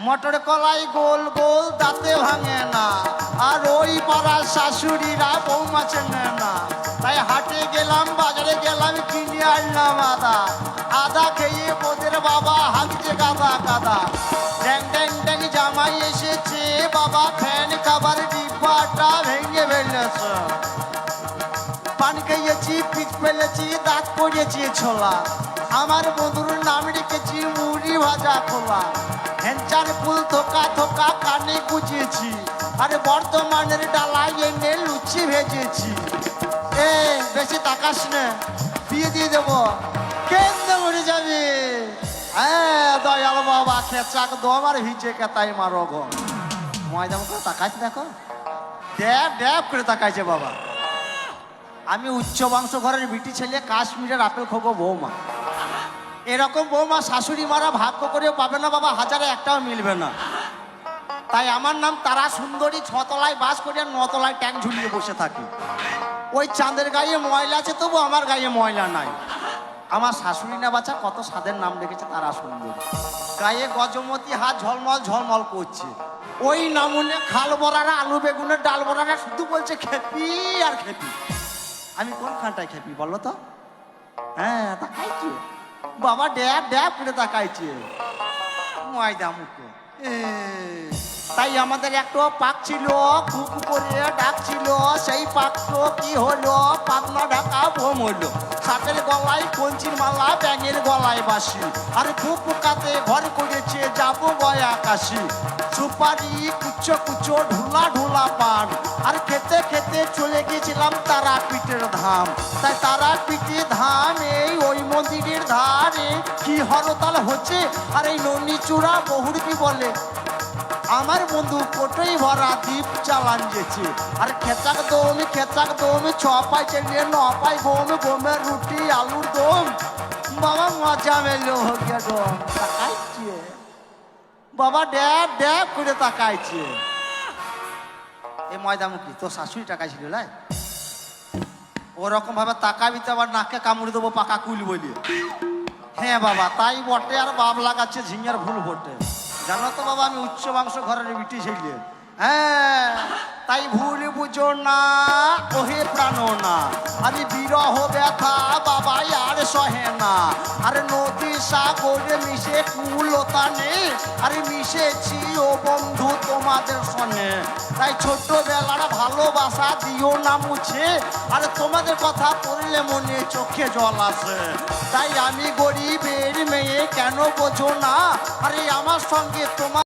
মটর কলাই গোল গোল দাঁতে ভাঙে না, আর ওই পাড়ার শাশুড়িরা বৌমা চেনে না। তাই হাটে গেলাম, বাজারে গেলাম, কিনে আনলাম আদা। আদা খেয়ে ওদের বাবা হাঁকছে গাদা গাদা। ড্যাং ড্যাং ড্যাং জামাই এসেছে, বাবা ফ্যান খাবার ডিব্বাটা ভেঙে ফেলেছে। পান খেয়েছি, পিঠ ফেলেছি, দাঁত পড়েছি ছোলা। আমার বন্ধুর নাম রেখেছি মুড়ি ভাজা খোলা। হ্যাঞ্চার ফুল থোকা থোকা কানে গুছিয়েছি, আরে বর্তমানের ডালায় এনে লুচি ভেজেছি। এ বেশি তাকাস না, বিয়ে দিয়ে দেবো, কেন্দ্রে মরে যাবে। হ্যাঁ দয়াল বাবা খেচাক দম আর ভিজে কেতাই মারো গো। ময়দা মতো তাকাইছে, দেখো ড্যাব ড্যাব করে তাকাইছে বাবা। আমি উচ্চ বংশ ঘরের বিটি ছেলে, কাশ্মীরের আপেল খোকো বৌমা। এরকম বৌমা শাশুড়ি মারা ভাগ্য করেও পাবে না বাবা, হাজারে একটাও মিলবে না। তাই আমার নাম তারা সুন্দরী, 6 তলায় বাস করে 9 তলায় ট্যাঙ্ক ঝুলিয়ে বসে থাকি। ওই চাঁদের গায়ে ময়লা আছে, তবু আমার গায়ে ময়লা নাই। আমার শাশুড়ি না বাচ্চা কত স্বাদের নাম রেখেছে তারা সুন্দরী। গায়ে গজমতি, হাত ঝলমল ঝলমল করছে। ওই নামুনে খাল বড়ারা, আলু বেগুনের ডাল বড়ারা শুধু বলছে খেপি আর খেপি। আমি কোন খানটায় খেপি বলো তো? হ্যাঁ তাকাইছে বাবা, ড্যাব ড্যাব করে তাকাইছে ময়দা মুখো। তাই আমাদের একটা পাক ছিল, খুব করে ডাকছিল। সেই পাকটো কি হলো? পাতনা ঢাকা বোম হইলো। সাপের গলায় কঞ্চির মালা, ব্যাঙের গলায় বাসি। আর খুব পোকাতে ঘর করেছে, যাবো গয়া কাশি। সুপারি কুচো কুচো, ঢুলা ঢুলা পান। আর খেতে খেতে চলে গেছিলাম তারাপীঠের ধাম। তাই তারাপীঠের ধাম এই ওই মন্দিরের ধারে কি হরতাল হচ্ছে। আর এই ননিচূড়া বহুরূপী বলে আমার বন্ধু কোটোই ভরা দ্বীপ চালান যেছে। আর খেচাক দম 6 পাই চেলিয়ে 9 পাই বোম, বোমের রুটি আলুর দম। বাবা মজা মেলো গিয়া দম। তাকাইছে বাবা, ড্যাব ড্যাব করে তাকাইছে। এই ময়দামুখী তোর শাশুড়ি টাকাইছিল লাই, ওরকম ভাবে তাকাবি তো আবার নাকে কামড়ে দেবো পাকা কুল বলি। হ্যাঁ বাবা তাই বটে, আর বাপ লাগাচ্ছে ঝিঙের ভুল বটে। জানো তো বাবা আমি উচ্চ বংশ ঘরের বিটি ছেলে। হ্যাঁ তাই ভুল বুঝো না ওহে প্রাণ না। আমি বিরহ ব্যথা বাবা আর সহে না। আরে নদী সাগরে মিশে কুলতা নেই, আরে মিশেছি ও বন্ধু তোমাদের সনে। তাই ছোট্টবেলার ভালোবাসা দিও না মুছে। আরে তোমাদের কথা পড়লে মনে চোখে জল আসে। তাই আমি গরিবের মেয়ে, কেন বোঝো না? আরে আমার সঙ্গে তোমার